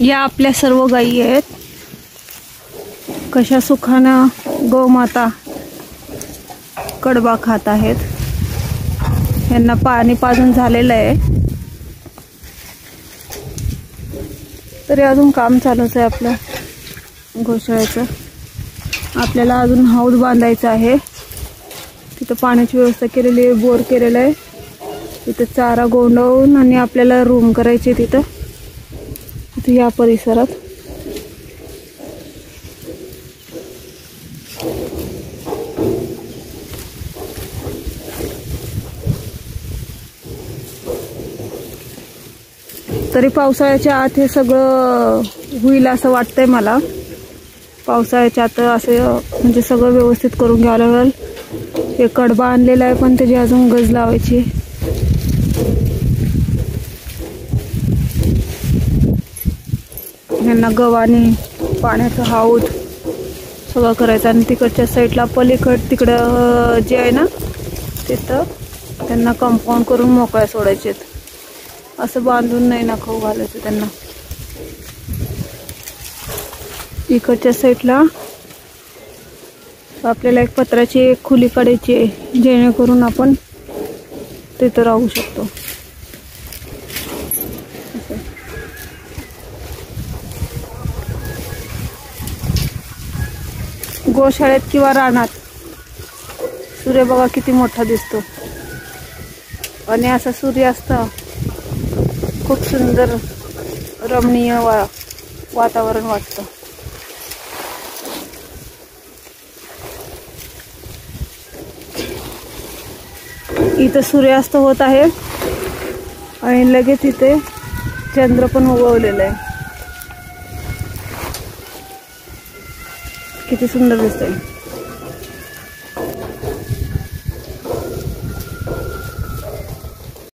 या आपल्या सर्व गायी आहेत, कशा सुखानं गोमाता कडबा खात आहेत। यांना पाणी पाजून झालेलं आहे, तरी अजून काम चालूच आहे आपलं गोशाळेचं। आपल्याला अजून हौद बांधायचा आहे, तिथं पाण्याची व्यवस्था केलेली आहे, बोर केलेला आहे, तिथं चारा गोंडवून आणि आपल्याला रूम करायचे तिथं या परिसरात। तरी पावसाळ्याच्या आत हे सगळं होईल असं वाटतंय मला। पावसाळ्याच्या आत असं म्हणजे सगळं व्यवस्थित करून घ्यावं लागेल। हे कडबा आणलेला आहे, पण त्याची अजून गज लावायची। यांना गव्हाणी पाण्याचं हौद सगळं करायचं आणि तिकडच्या साईडला पलीकड तिकडं जे आहे ना तिथं त्यांना कंपाऊंड करून मोकळ्या सोडायचे। असं बांधून नाही ना खाऊ घालायचं त्यांना। इकडच्या साईडला आपल्याला एक पत्र्याची एक खोली काढायची आहे, जेणेकरून आपण तिथं राहू शकतो। गोशाळेत किंवा रानात सूर्य बघा किती मोठा दिसतो, आणि असा सूर्यास्त खूप सुंदर रमणीय वातावरण वाटतं। इथं सूर्यास्त होत आहे आणि लगेच इथे चंद्र पण उगवलेला आहे, किती सुंदर दिसतंय।